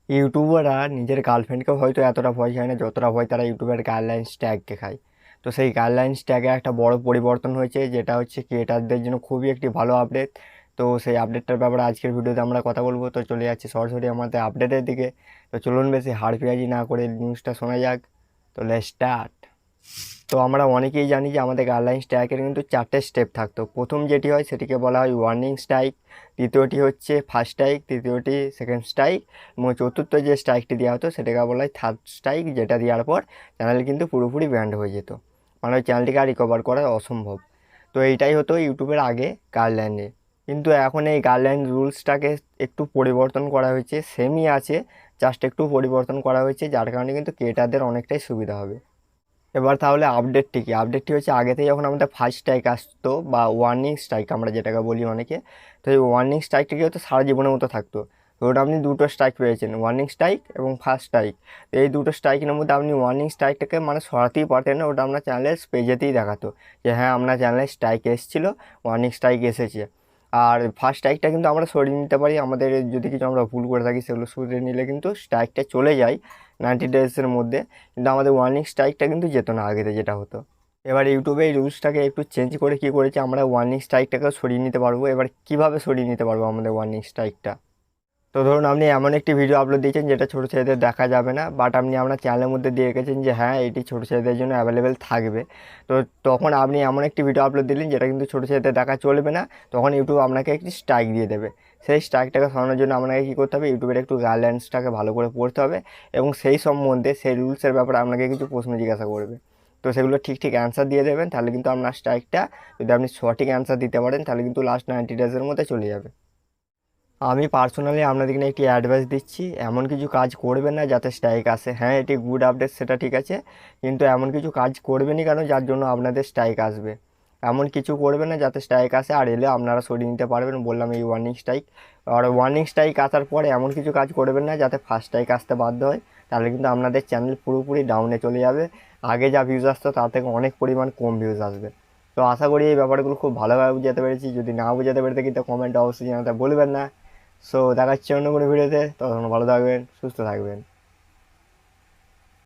ইউটিউবাররা নিজের গার্লফ্রেন্ডকেও হয়তো এতটা ভয় খায় না যতটা ভয় তারা ইউটিউবের গাইডলাইন্স ট্যাগকে খায়। তো সেই গাইডলাইন্স ট্যাগে একটা বড় পরিবর্তন হয়েছে, যেটা হচ্ছে ক্রিয়েটারদের জন্য খুবই একটি ভালো আপডেট। তো সেই আপডেটটার ব্যাপারে আজকের ভিডিওতে আমরা কথা বলবো। তো চলে যাচ্ছি সরাসরি আমাদের আপডেটের দিকে। তো চলুন বেশি হাড়পিরাজি না করে নিউজটা শোনা যাক। তো লেটস স্টার্ট। তো আমরা অনেকেই জানি যে আমাদের গাইডলাইন স্ট্রাইকের কিন্তু 4টে স্টেপ থাকতো। প্রথম যেটি হয় সেটিকে বলা হয় ওয়ার্নিং স্ট্রাইক, দ্বিতীয়টি হচ্ছে ফার্স্ট স্ট্রাইক, তৃতীয়টি সেকেন্ড স্ট্রাইক এবং চতুর্থ যে স্ট্রাইকটি দেওয়া হতো সেটাকে বলা হয় থার্ড স্ট্রাইক, যেটা দেওয়ার পর চ্যানেল কিন্তু পুরোপুরি ব্যান্ড হয়ে যেত, মানে ওই চ্যানেলটিকে আর রিকভার করা অসম্ভব। তো এইটাই হতো ইউটিউবের আগে গাইডলাইনে। কিন্তু এখন এই গাইডলাইন রুলসটাকে একটু পরিবর্তন করা হয়েছে, সেমই আছে, জাস্ট একটু পরিবর্তন করা হয়েছে, যার কারণে কিন্তু ক্রিয়েটারদের অনেকটাই সুবিধা হবে। এবার তাহলে আপডেটটি কি? আপডেটটি হচ্ছে আগেতে যখন আমাদের ফার্স্ট স্ট্রাইক আসতো বা ওয়ার্নিং স্ট্রাইক আমরা যেটাকে বলি অনেকে, তো এই ওয়ার্নিং স্ট্রাইকটা কি হতো, সারা জীবনের মতো থাকতো। তো ওটা আপনি দুটো স্ট্রাইক পেয়েছেন, ওয়ার্নিং স্ট্রাইক এবং ফার্স্ট স্ট্রাইক। তো এই দুটো স্ট্রাইকের মধ্যে আপনি ওয়ার্নিং স্ট্রাইকটাকে মানে সরাতেই পারতেন না, ওটা আপনার চ্যানেলের পেজেতেই দেখাতো যে হ্যাঁ আপনার চ্যানেলে স্ট্রাইক এসেছিলো, ওয়ার্নিং স্ট্রাইক এসেছে। আর ফার্স্ট স্ট্রাইকটা কিন্তু আমরা সরিয়ে নিতে পারি, আমাদের যদি কিছু আমরা ভুল করে থাকি সেগুলো সরিয়ে নিলে কিন্তু স্ট্রাইকটা চলে যায় 90 ডেজের মধ্যে। কিন্তু আমাদের ওয়ার্নিং স্ট্রাইকটা কিন্তু যেত না আগেতে যেটা হতো। এবার ইউটিউবে এই রুলসটাকে একটু চেঞ্জ করে কী করেছে, আমরা ওয়ার্নিং স্ট্রাইকটাকেও সরিয়ে নিতে পারবো। এবার কীভাবে সরিয়ে নিতে পারবো আমাদের ওয়ার্নিং স্ট্রাইকটা? তো ধরুন আপনি এমন একটি ভিডিও আপলোড দিয়েছেন যেটা ছোটো ছেলেদের দেখা যাবে না, বাট আপনি আপনার চ্যানেলের মধ্যে দিয়ে রেখেছেন যে হ্যাঁ এটি ছোটো ছেলেদের জন্য অ্যাভেলেবেল থাকবে। তো তখন আপনি এমন একটি ভিডিও আপলোড দিলেন যেটা কিন্তু ছোটো ছেলেদের দেখা চলবে না, তখন ইউটিউব আপনাকে একটি স্ট্রাইক দিয়ে দেবে। সেই স্ট্রাইকটাকে সরানোর জন্য আপনাকে কী করতে হবে, ইউটিউবের একটু গাইডলাইন্সটাকে ভালো করে পড়তে হবে এবং সেই সম্বন্ধে সেই রুলসের ব্যাপারে আপনাকে কিছু প্রশ্ন জিজ্ঞাসা করবে। তো সেগুলো ঠিক ঠিক অ্যান্সার দিয়ে দেবেন, তাহলে কিন্তু আপনার স্ট্রাইকটা, যদি আপনি সঠিক অ্যান্সার দিতে পারেন, তাহলে কিন্তু লাস্ট 90 ডেজের মধ্যে চলে যাবে। আমি পার্সোনালি আপনাদেরকে একটি অ্যাডভাইস দিচ্ছি, এমন কিছু কাজ করবেন না যাতে স্ট্রাইক আসে। হ্যাঁ এটি গুড আপডেট, সেটা ঠিক আছে, কিন্তু এমন কিছু কাজ করবেনই কেন যার জন্য আপনাদের স্ট্রাইক আসবে। এমন কিছু করবেন না যাতে স্ট্রাইক আসে, আর এলে আপনারা সরিয়ে নিতে পারবেন। বললাম এই ওয়ার্নিং স্ট্রাইক, আর ওয়ার্নিং স্ট্রাইক আসার পরে এমন কিছু কাজ করবেন না যাতে ফার্স্ট স্ট্রাইক আসতে বাধ্য হয়, তাহলে কিন্তু আপনাদের চ্যানেল পুরোপুরি ডাউনে চলে যাবে। আগে যা ভিউজ আসতো তার থেকে অনেক পরিমাণ কম ভিউজ আসবে। তো আশা করি এই ব্যাপারগুলো খুব ভালোভাবে বুঝাতে পেরেছি। যদি না বুঝাতে পেরে থাকি তো কমেন্টে অবশ্যই জানাতে বলবেন না। সো দেখা হচ্ছে অন্য কোনো ভিডিওতে, ততক্ষণ ভালো থাকবেন, সুস্থ থাকবেন।